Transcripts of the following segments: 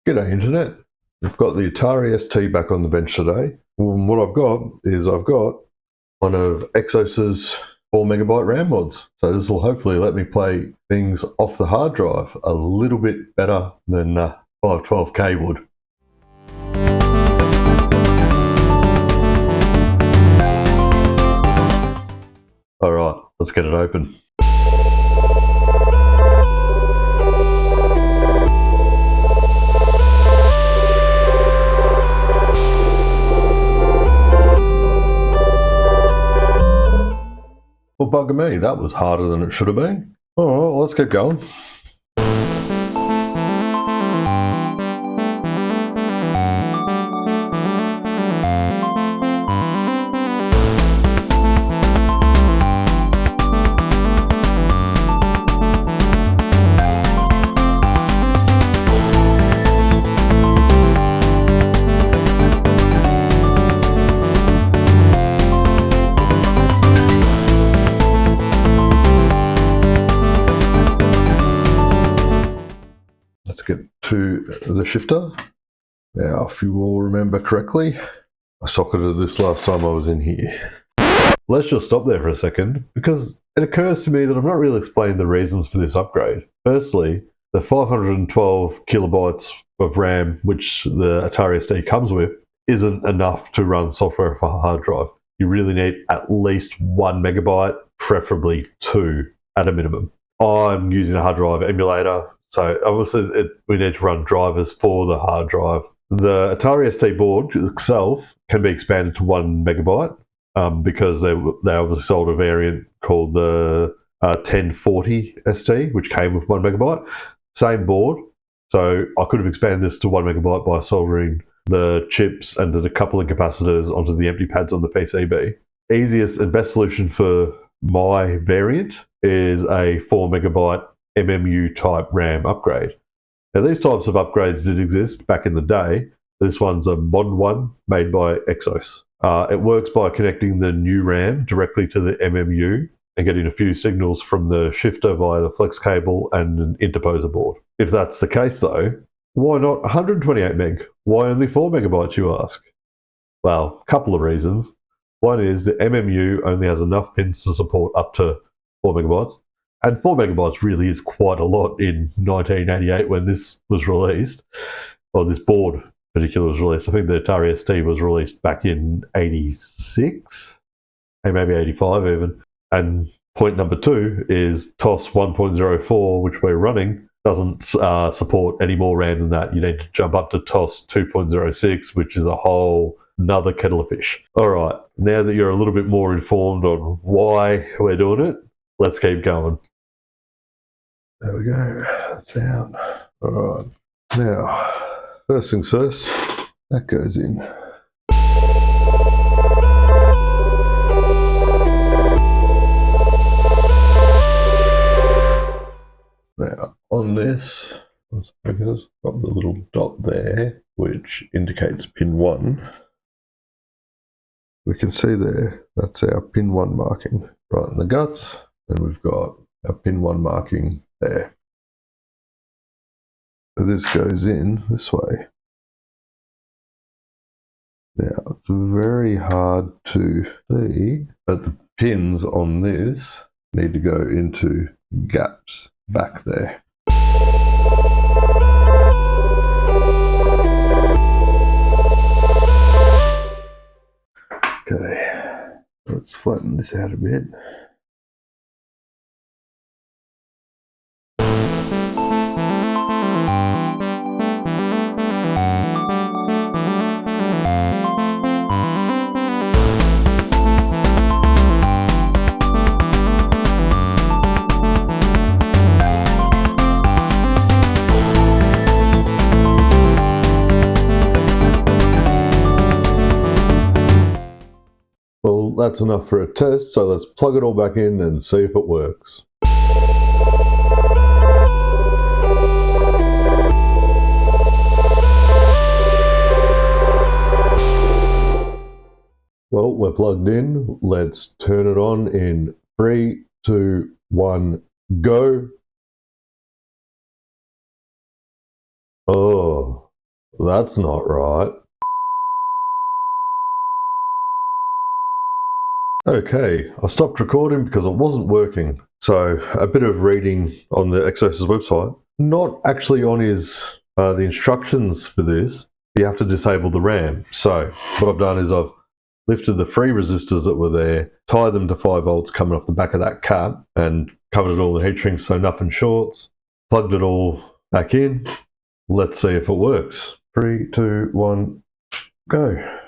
G'day Internet. We've got the Atari ST back on the bench today. What I've got one of Exos's 4MB RAM mods. So this will hopefully let me play things off the hard drive a little bit better than 512K would. Alright, let's get it open. Well, bugger me, that was harder than it should have been. Alright, well, let's get going. Let's get to the shifter. Now, if you all remember correctly, I socketed this last time I was in here. Let's just stop there for a second, because it occurs to me that I've not really explained the reasons for this upgrade. Firstly, the 512 kilobytes of RAM, which the Atari ST comes with, isn't enough to run software off a hard drive. You really need at least 1 megabyte, preferably 2 at a minimum. I'm using a hard drive emulator, so obviously we need to run drivers for the hard drive. The Atari ST board itself can be expanded to 1 megabyte because they obviously sold a variant called the 1040 ST, which came with 1 megabyte. Same board, so I could have expanded this to 1 megabyte by soldering the chips and a couple of capacitors onto the empty pads on the PCB. Easiest and best solution for my variant is a 4 megabyte MMU type RAM upgrade. Now, these types of upgrades did exist back in the day. This one's a modern one made by Exos. It works by connecting the new RAM directly to the MMU and getting a few signals from the shifter via the flex cable and an interposer board. If that's the case though, why not 128 meg? Why only 4 megabytes, you ask? Well, a couple of reasons. One is the MMU only has enough pins to support up to 4 megabytes. And 4 megabytes really is quite a lot in 1988 when this was released, or this board in particular was released. I think the Atari ST was released back in 86, maybe 85 even. And point number 2 is TOS 1.04, which we're running, doesn't support any more RAM than that. You need to jump up to TOS 2.06, which is a whole another kettle of fish. All right, now that you're a little bit more informed on why we're doing it, let's keep going. There we go, that's out. All right, now, first things first, that goes in. Now, on this, let's focus, got the little dot there, which indicates pin 1. We can see there, that's our pin 1 marking right in the guts, and we've got our pin 1 marking there. So this goes in this way. Now, it's very hard to see, but the pins on this need to go into gaps back there. Okay, let's flatten this out a bit. Well, that's enough for a test, so let's plug it all back in and see if it works. Well, we're plugged in. Let's turn it on in 3, 2, 1, go. Oh, That's not right. Okay, I stopped recording because it wasn't working. So a bit of reading on the Exos's website. Not actually on his the instructions for this. You have to disable the RAM. So what I've done is I've lifted the free resistors that were there, tied them to 5 volts coming off the back of that cap, and covered it all with heat shrink so nothing shorts. Plugged it all back in. Let's see if it works. 3, 2, 1, go.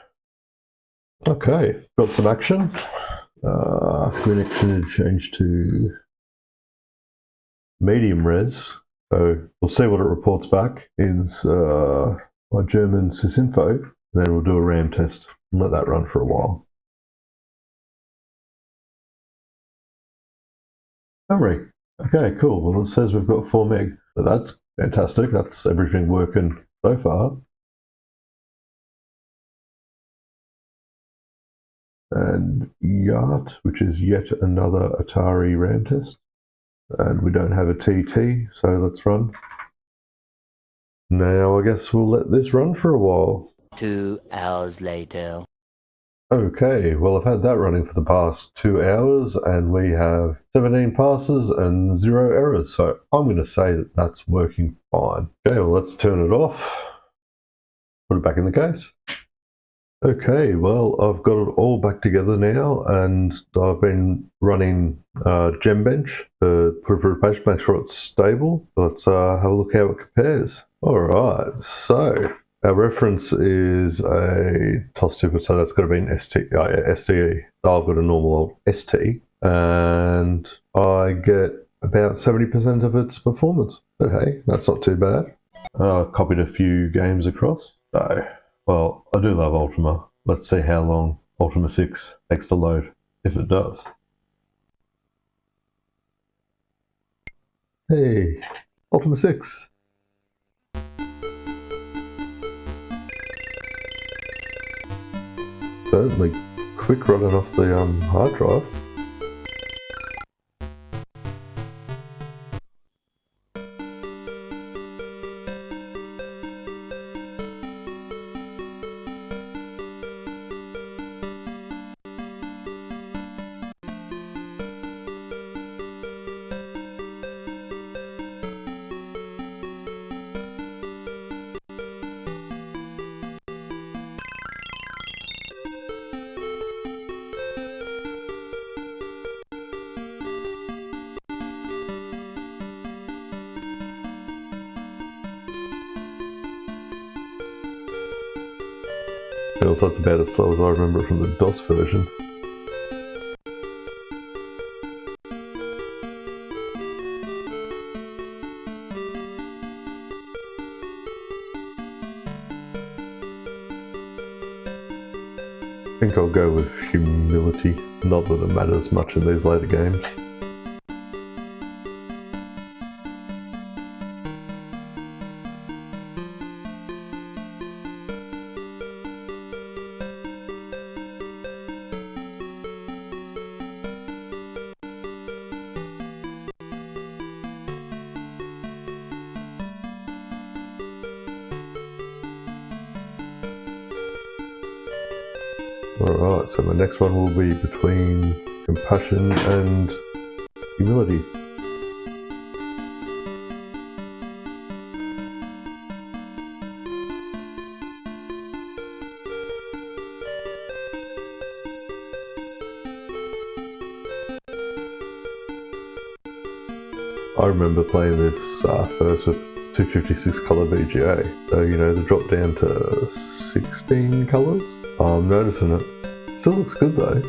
Okay, got some action. Going to change to medium res. So we'll see what it reports back. Is my German sysinfo. And then we'll do a RAM test and let that run for a while. Memory. Okay, cool. Well, it says we've got 4 meg. So that's fantastic. That's everything working so far. And YART, which is yet another Atari RAM test. And we don't have a TT, so let's run. Now I guess we'll let this run for a while. 2 hours later. Okay, well I've had that running for the past 2 hours and we have 17 passes and 0 errors, so I'm going to say that that's working fine. Okay, well let's turn it off, put it back in the case. Okay, well I've got it all back together now and I've been running Gembench to put it through a page, make sure it's stable. Let's have a look how it compares. Alright, so our reference is a TOS2, so that's got to be an STE. So I've got a normal old ST, and I get about 70% of its performance. But hey, that's not too bad. I copied a few games across. So, well, I do love Ultima. Let's see how long Ultima 6 takes to load, if it does. Hey, Ultima 6. Certainly quick running off the hard drive. Feels that's about as slow as I remember it from the DOS version. I think I'll go with humility, not that it matters much in these later games. Alright, so my next one will be between compassion and humility. I remember playing this first with 256 colour VGA, so you know, the drop down to 16 colours. I'm noticing it. Still looks good though.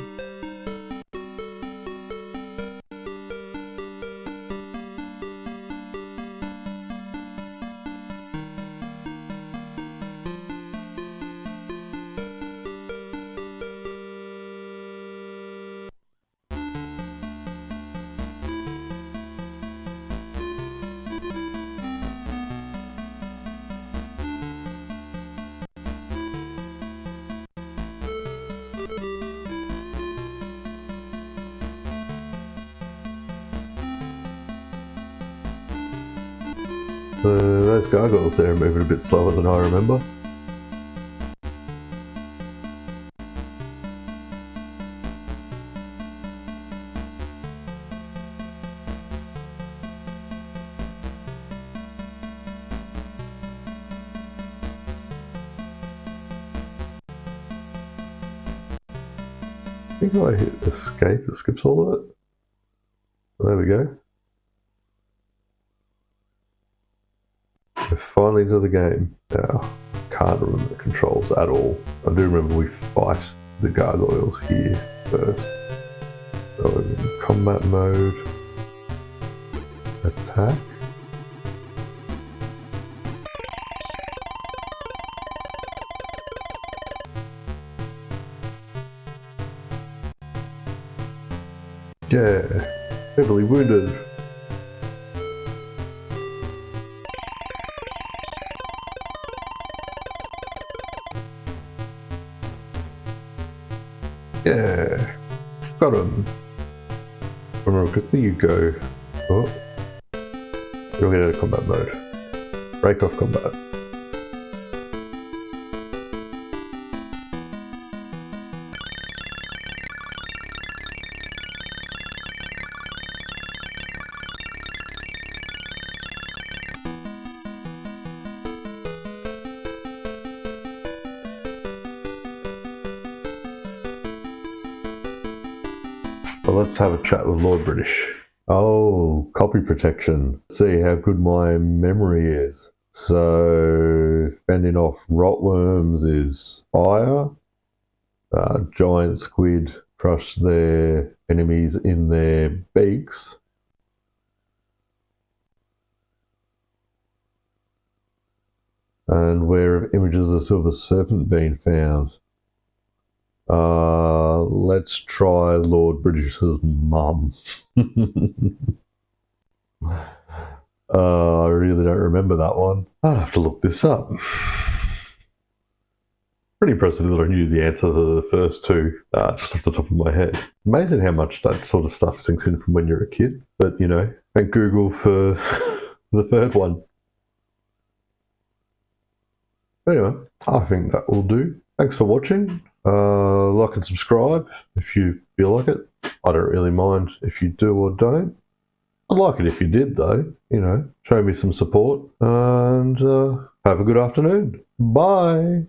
Those gargoyles there are moving a bit slower than I remember. I think if I hit escape, it skips all of it. There we go. We're finally into the game. Now, can't remember the controls at all. I do remember we fight the gargoyles here first. So in combat mode, attack. Yeah, heavily wounded. Yeah, got him. Remember quickly, you go. Oh, you'll get out of combat mode. Break off combat. Well, let's have a chat with Lord British. Oh, copy protection. Let's see how good my memory is. So, fending off rotworms is fire. Giant squid crush their enemies in their beaks. And where have images of the silver serpent been found? Let's try Lord British's mum. I really don't remember that one. I'll have to look this up. Pretty impressive that I knew the answer to the first two, just off the top of my head. Amazing how much that sort of stuff sinks in from when you're a kid. But, you know, thank Google for the third one. Anyway, I think that will do. Thanks for watching. Like and subscribe if you feel like it. I don't really mind if you do or don't. I'd like it if you did though, you know, show me some support, and have a good afternoon. Bye!